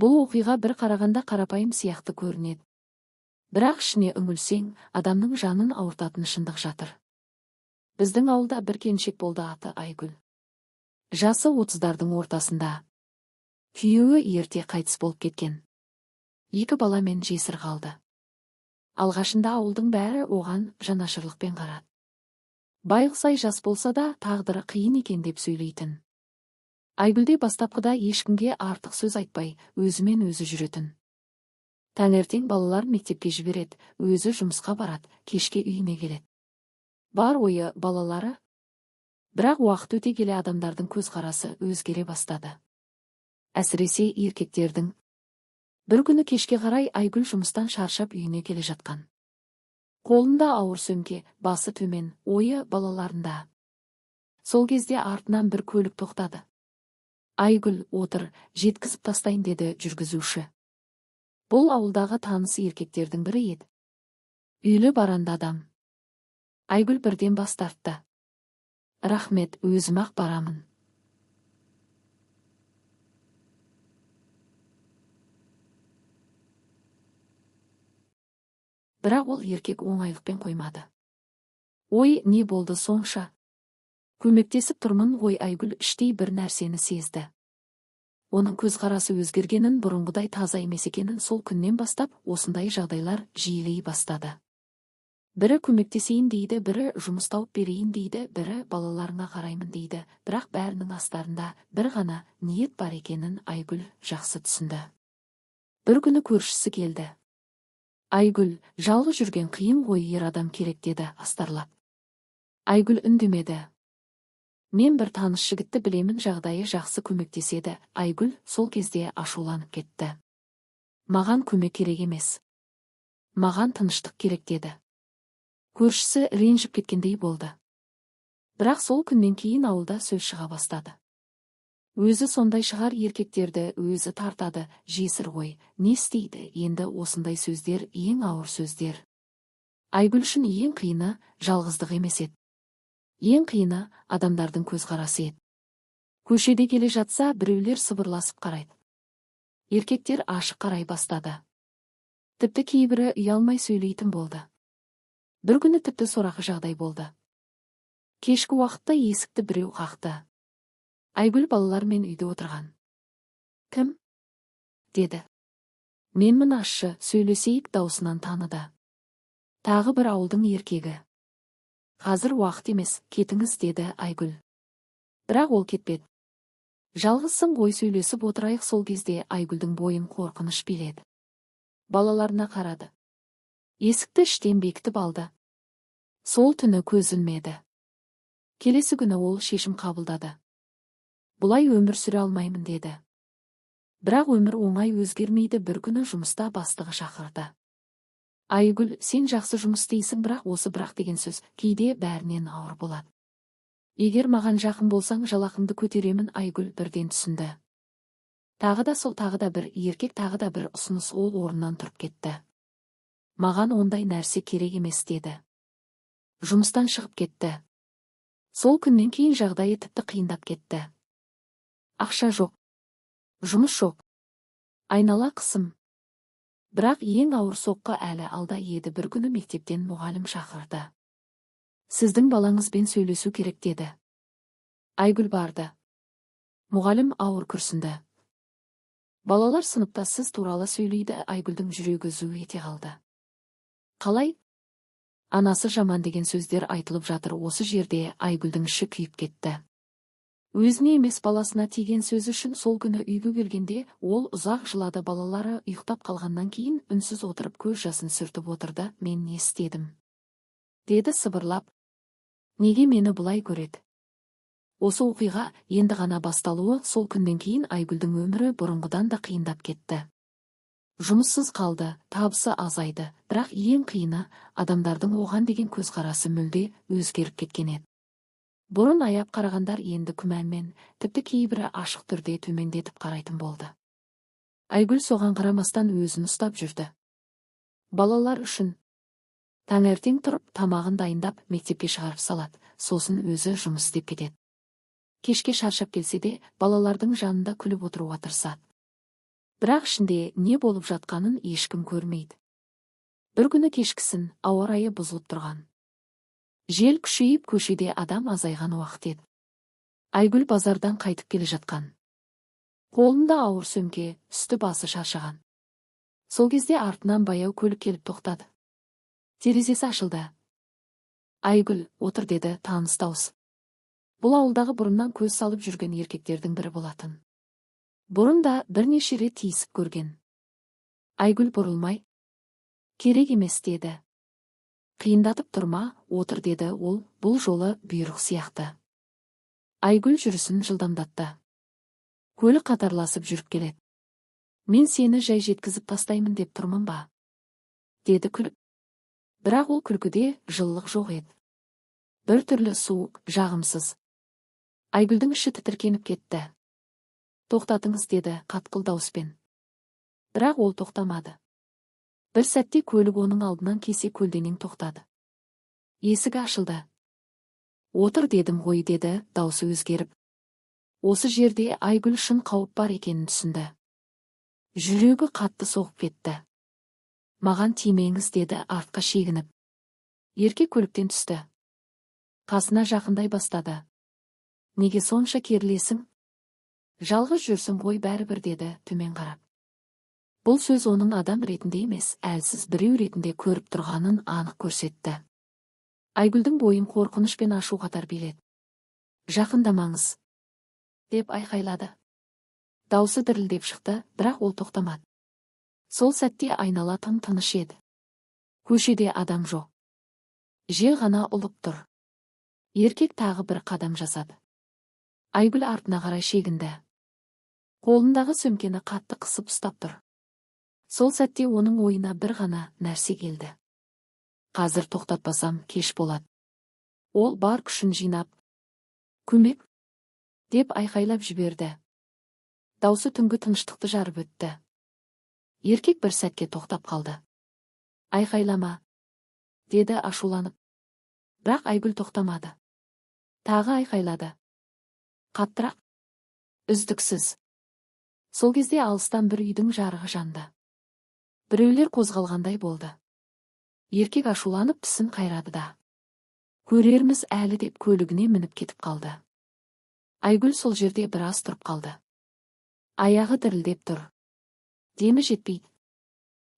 Бұл оқиға бір қарағанда қарапайым сияқты көрінеді. Бірақ ішіне үңілсең, адамның жанын ауыртатын шындық жатыр. Біздің ауылда бір келіншек болды, аты Айгүл. Жасы 30-дардың ортасында. Күйеуі ерте қайтыс болып кеткен. 2 баламен жесір қалды. Алғашында ауылдың бәрі оған жанашырлықпен қарады. Байғұс-ай, жас болса да тағдыры қиын екен деп сөйлейтін. Айгүлде бастапқыда ешкімге артық сөз айтпай, өзімен өзі жүретін. Таңертең балалар мектепке жібереді, өзі жұмысқа барады, кешке үйіне келеді. Бар ойы балалары. Бірақ уақыт өте келе адамдардың көзқарасы өзгере бастады. Әсіресе еркектердің. Бір күні кешке қарай Айгүл жұмыстан шаршап үйіне келе жатқан. Қолында ауыр сөмке, басы төмен, ойы балаларында. Сол кезде артынан бір көлік тоқтады. Айгүл, отыр, жеткізіп тастайын деді жүргізуші. Бұл ауылдағы таныс еркектердің бірі еді. Үйлі баранды адам. Айгүл бірден бас тартты. Рахмет, өзім-ақ барамын. Бірақ ол еркек оңайлықпен қоймады. Ой, не болды сонша? Көмектесіп тұрмын ғой. Айгүл іштей бір нәрсені сезді. Оның көзқарасы өзгергенін, бұрынғыдай таза емес екенін сол күннен бастап осындай жағдайлар жиілей бастады. Бірі көмектесейін дейді, бірі жұмыс тауып берейін дейді, бірі балаларына қараймын дейді, бірақ бәрінің астарында бір ғана ниет бар екенін Айгүл жақсы түсінді. Бір күні көршісі келді. Айгүл, жалғыз жүрген қиын ғой, ер адам керек деді астарлап. Айгүл үндемеді. Мен бір таныс жігітті білемін, жағдайы жақсы, көмектеседі. Айгүл сол кезде ашуланып кетті. Маған көмек керек емес. Маған тыныштық керек деді. Көршісі ренжіп кеткендей болды. Бірақ сол күннен кейін ауылда сөз шыға бастады. Өзі сондай шығар, еркектерді өзі тартады, жесір ғой, не істейді, енді осындай сөздер ең ауыр сөздер. Айгүл үшін ең қиыны жалғыздық емес еді. Ең қиыны адамдардың көзқарасы еді. Көшеде келе жатса, біреулер сыбырласып қарайды. Еркектер ашық қарай бастады. Тіпті кейбірі ұялмай сөйлейтін болды. Бір күні тіпті сорақы жағдай болды. Кешкі уақытта есікті біреу қақты. Айгүл балалармен үйде отырған. Кім? Деді. Менмін, ашшы, сөйлесейік, даусынан таныды. Тағы бір ауылдың еркегі. Қазір уақыт емес, кетіңіз, деді Айгүл. Бірақ ол кетпеді. Жалғызсың ғой, сөйлесіп отырайық. Сол кезде Айгүлдің бойын қорқыныш биледі. Балаларына қарады. Есікті іштен бекітіп алды. Сол түні көз ілмеді. Келесі күні ол шешім қабылдады. Бұлай өмір сүре алмаймын деді. Бірақ өмір оңай өзгермейді. Бір күні жұмыста бастығы шақырды. Айгүл, сен жақсы жұмыс істейсің, бірақ осы бірақ деген сөз кейде бәрінен ауыр болады. Егер маған жақын болсаң, жалақыңды көтеремін. Айгүл бірден түсінді. Тағы да бір еркек, тағы да бір ұсыныс. Ол орнынан тұрып кетті. Маған ондай нәрсе керек емес деді. Жұмыстан шығып кетті. Сол күннен кейін жағдайы тіпті қиындап кетті. Ақша жоқ. Жұмыс жоқ. Айнала қысым. Бірақ ең ауыр соққы әлі алда еді. Бір күні мектептен мұғалім шақырды. Сіздің балаңызбен сөйлесу керек деді. Айгүл барды. Мұғалім ауыр күрсінді. Балалар сыныпта сіз туралы сөйлейді. Айгүлдің жүрегі зу ете қалды. Қалай? Анасы жаман деген сөздер айтылып жатыр. Осы жерде Айгүлдің іші күйіп кетті. Өзіне емес, баласына тиген сөз үшін сол күні үйге келгенде ол ұзақ жылады. Балалары ұйықтап қалғаннан кейін үнсіз отырып көз жасын сүртіп отырды. Мен не істедім? Деді сыбырлап. Неге мені бұлай көреді? Осы оқиға енді ғана басталуы. Сол күннен кейін Айгүлдің өмірі бұрынғыдан да қиындап кетті. Жұмыссыз қалды, табысы азайды. Бірақ ең қиыны адамдардың оған деген көзқарасы мүлде өзгеріп кеткен еді. Бұрын аяп қарағандар енді күмәнмен, тіпті кейбірі ашық түрде төмендетіп қарайтын болды. Айгүл соған қарамастан өзін ұстап жүрді. Балалар үшін. Таңертең тұрып, тамағын дайындап, мектепке шығарып салады, сосын өзі жұмыс істеп кетеді. Кешке шаршап келсе де, балалардың жанында күліп отыруға тырысады. Бірақ ішінде не болып жатқанын ешкім көрмейді. Бір күні кешкісін ауа райы бұзылып тұрған. Жел күшейіп, көшеде адам азайған уақыт еді. Айгүл базардан қайтып келе жатқан. Қолында ауыр сөмке, үсті басы шаршаған. Сол кезде артынан баяу көлік келіп тоқтады. Терезесі ашылды. Айгүл, отыр, деді таныс дауыс. Бұл ауылдағы бұрыннан көз салып жүрген еркектердің бірі болатын. Бұрын да бірнеше рет тиісіп көрген. Айгүл бұрылмай, керек емес, деді. Қиындатып тұрма, отыр, деді ол, бұл жолы бұйрық сияқты. Айгүл жүрісін жылдамдатты. Көлік қатарласып жүріп келеді. Мен сені жай жеткізіп тастаймын деп тұрмын ба? Деді күліп. Бірақ ол күлкіде жылылық жоқ еді. Бір түрлі суық, жағымсыз. Айгүлдің іші тітіркеніп кетті. Тоқтатыңыз, деді қатқыл дауыспен. Бірақ ол тоқтамады. Бір сәтте көлік оның алдынан кесе көлденең тоқтады. Есігі ашылды. Отыр, дедім ғой, деді даусы өзгеріп. Осы жерде Айгүл шын қауіп бар екенін түсінді. Жүрегі қатты соғып кетті. Маған тимеңіз, деді артқа шегініп. Еркек көліктен түсті. Қасына жақындай бастады. Неге сонша керілесің? Жалғыз жүрсің ғой бәрібір, деді төмен қарап. Бұл сөз оның адам ретінде емес, әлсіз біреу ретінде көріп тұрғанын анық көрсетті. Айгүлдің бойын қорқыныш пен ашу қатар биледі. Жақындамаңыз, деп айқайлады. Даусы дірілдеп шықты, бірақ ол тоқтамады. Сол сәтте айнала тым-тыныш еді. Көшеде адам жоқ. Жел ғана ұлып тұр. Еркек тағы бір қадам жасады. Айгүл артына қарай шегінді. Қолындағы сөмкені қатты қысып ұстап тұр. Сол сәтте оның ойына бір ғана нәрсе келді. Қазір тоқтатпасам кеш болады. Ол бар күшін жинап, көмек, деп айқайлап жіберді. Даусы түнгі тыныштықты жарып өтті. Еркек бір сәтке тоқтап қалды. Айқайлама, деді ашуланып. Бірақ Айгүл тоқтамады. Тағы айқайлады. Қаттырақ, үздіксіз. Сол кезде алыстан бір үйдің жарығы жанды. Біреулер қозғалғандай болды. Еркек ашуланып тісін қайрады да. Көрерміз әлі, деп көлігіне мініп кетіп қалды. Айгүл сол жерде біраз тұрып қалды. Аяғы дірілдеп тұр. Демі жетпейді.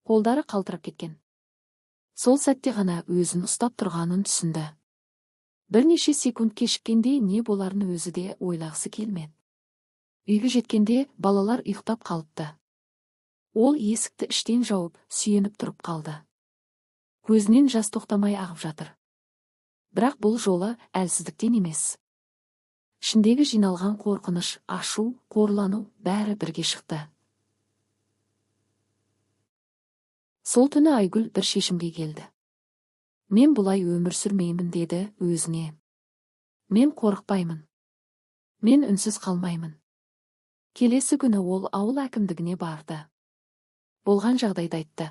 Қолдары қалтырап кеткен. Сол сәтте ғана өзін ұстап тұрғанын түсінді. Бірнеше секунд кешіккенде не боларын өзі де ойлағысы келмеді. Үйге жеткенде балалар ұйықтап қалыпты. Ол есікті іштен жауып, сүйеніп тұрып қалды. Көзінен жас тоқтамай ағып жатыр. Бірақ бұл жолы әлсіздіктен емес. Ішіндегі жиналған қорқыныш, ашу, қорлану бәрі бірге шықты. Сол түні Айгүл бір шешімге келді. Мен бұлай өмір сүрмеймін, деді өзіне. Мен қорықпаймын. Мен үнсіз қалмаймын. Келесі күні ол ауыл әкімдігіне барды. Болған жағдайды айтты.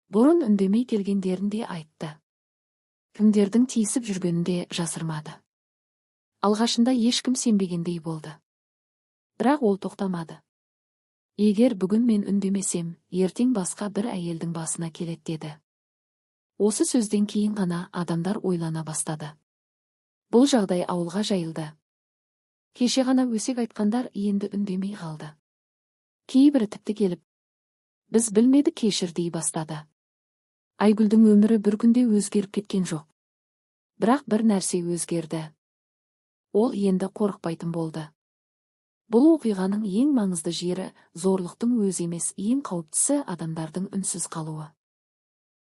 Бұрын үндемей келгендерін де айтты. Кімдердің тиісіп жүргенін де жасырмады. Алғашында ешкім сенбегендей болды. Бірақ ол тоқтамады. Егер бүгін мен үндемесем, ертең басқа бір әйелдің басына келеді, деді. Осы сөзден кейін ғана адамдар ойлана бастады. Бұл жағдай ауылға жайылды. Кеше ғана өсек айтқандар енді үндемей қалды. Кейбірі тіпті келіп, біз білмеді, кешір дей бастады. Айгүлдің өмірі бір күнде өзгеріп кеткен жоқ. Бірақ бір нәрсе өзгерді. Ол енді қорықпайтын болды. Бұл оқиғаның ең маңызды жері зорлықтың өзі емес, ең қауіптісі адамдардың үнсіз қалуы.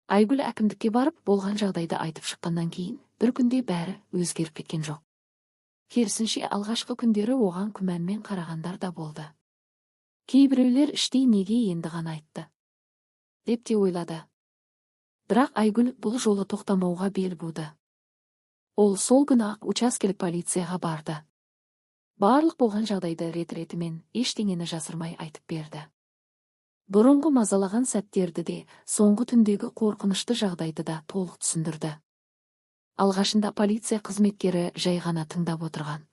Айгүл әкімдікке барып, болған жағдайды айтып шыққаннан кейін, бір күнде бәрі өзгеріп кеткен жоқ. Керісінше алғашқы күндері оған күмәнмен қарағандар да болды. Кейбіреулер іштей неге енді ғана айтты, деп те ойлады. Бірақ Айгүл бұл жолы тоқтамауға бел буды. Ол сол күні учаскелік полицияға барды. Барлық болған жағдайды рет-ретімен ештеңені жасырмай айтып берді. Бұрынғы мазалаған сәттерді де, соңғы түндегі қорқынышты жағдайды да толық түсіндірді. Алғашында полиция қызметкері жай ғана тыңдап отырған.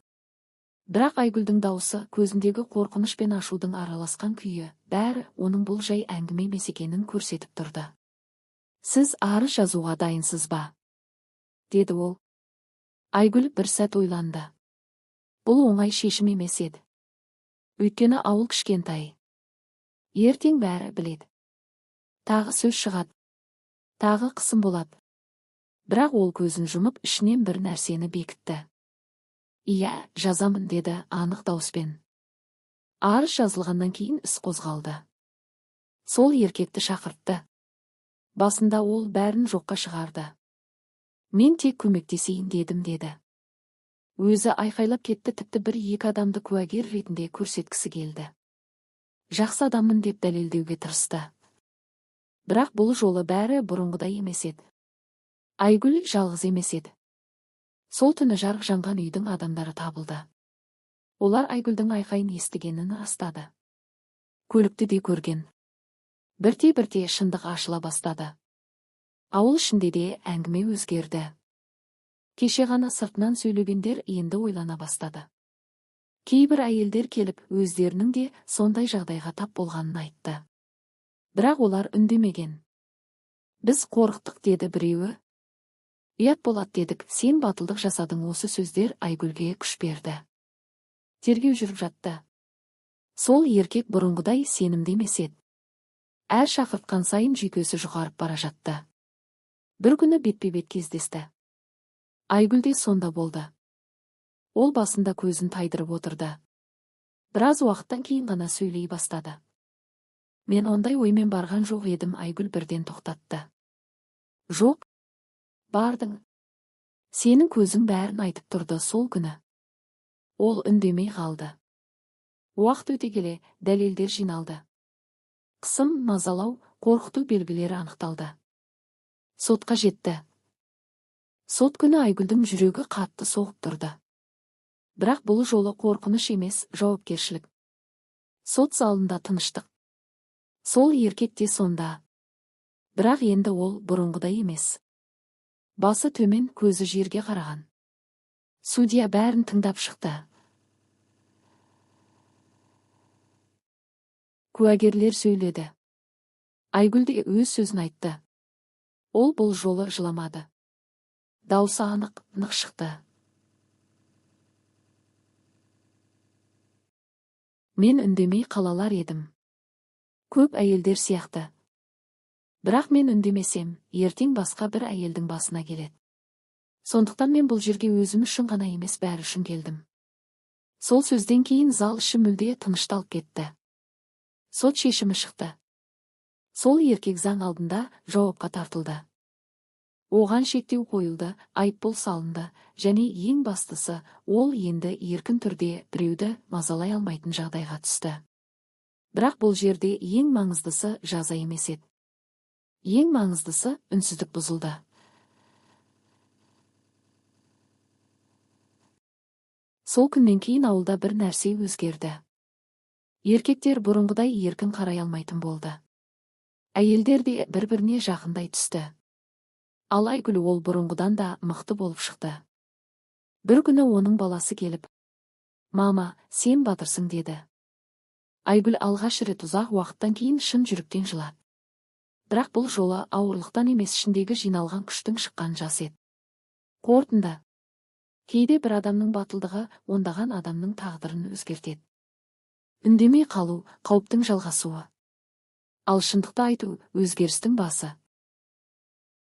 Бірақ Айгүлдің дауысы, көзіндегі қорқыныш пен ашудың араласқан күйі, бәрі оның бұл жай әңгіме емес екенін көрсетіп тұрды. «Сіз арыз жазуға дайынсыз ба?» деді ол. Айгүл бір сәт ойланды. Бұл оңай шешім емес еді. Өйткені ауыл кішкентай. Ертең бәрі біледі. Тағы сөз шығады. Тағы қысым болады. Бірақ ол көзін жұмып ішінен бір нәрсені бекітті. «Иә, жазамын», деді анық дауыспен. Арыз жазылғаннан кейін іс қозғалды. Сол еркекті шақыртты. Басында ол бәрін жоққа шығарды. «Мен тек көмектесейін дедім», деді. Өзі айқайлап кетті, тіпті бір-екі адамды куәгер ретінде көрсеткісі келді. Жақсы адаммын деп дәлелдеуге тырысты. Бірақ бұл жолы бәрі бұрынғыдай емес еді. Айгүл жалғыз емес еді. Сол түні жарық жанған үйдің адамдары табылды. Олар Айгүлдің айқайын естігенін растады. Көлікті де көрген. Бірте-бірте шындық ашыла бастады. Ауыл ішінде де әңгіме өзгерді. Кеше ғана сыртынан сөйлегендер енді ойлана бастады. Кейбір әйелдер келіп, өздерінің де сондай жағдайға тап болғанын айтты. Бірақ олар үндемеген. «Біз қорықтық», деді біреуі. «Ұят болады дедік, сен батылдық жасадың». Осы сөздер Айгүлге күш берді. Тергеу жүріп жатты. Сол еркек бұрынғыдай сенімді емес еді. Әр шақыртқан сайын жүйкесі жұқарып бара жатты. Бір күні бетпе-бет кездесті. Айгүл де сонда болды. Ол басында көзін тайдырып отырды. Біраз уақыттан кейін ғана сөйлей бастады. «Мен ондай оймен барған жоқ едім», Айгүл бірден тоқтатты. «Жоқ, бардың. Сенің көзің бәрін айтып тұрды сол күні». Ол үндемей қалды. Уақыт өте келе дәлелдер жиналды. Қысым, мазалау, қорқыту белгілері анықталды. Сотқа жетті. Сот күні Айгүлдің жүрегі қатты соғып тұрды. Бірақ бұл жолы қорқыныш емес, жауапкершілік. Сот залында тыныштық. Сол еркек те сонда. Бірақ енді ол бұрынғыдай емес. Басы төмен, көзі жерге қараған. Судья бәрін тыңдап шықты. Куәгерлер сөйледі. Айгүл де өз сөзін айтты. Ол бұл жолы жыламады. Даусы анық, нық шықты. «Мен үндемей қалалар едім. Көп әйелдер сияқты. Бірақ мен үндемесем, ертең басқа бір әйелдің басына келеді. Сондықтан мен бұл жерге өзім үшін ғана емес, бәрі үшін келдім». Сол сөзден кейін зал іші мүлде тынышталып кетті. Сот шешімі шықты. Сол еркек заң алдында жауапқа тартылды. Оған шектеу қойылды, айыппұл салынды, және ең бастысы, ол енді еркін түрде біреуді мазалай алмайтын жағдайға түсті. Бірақ бұл жерде ең маңыздысы жаза емес еді. Ең маңыздысы үнсіздік бұзылды. Сол күннен кейін ауылда бір нәрсе өзгерді. Еркектер бұрынғыдай еркін қарай алмайтын болды. Әйелдер де бір-біріне жақындай түсті. Ал Айгүл ол бұрынғыдан да мықты болып шықты. Бір күні оның баласы келіп, «Мама, сен батырсың», деді. Айгүл алғаш рет ұзақ уақыттан кейін шын жүректен жылады. Бірақ бұл жолы ауырлықтан емес, ішіндегі жиналған күштің шыққан жас еді. Қорытынды. Кейде бір адамның батылдығы ондаған адамның тағдырын өзгертеді. Үндемей қалу — қауіптің жалғасуы. Ал шындықты айту — өзгерістің басы.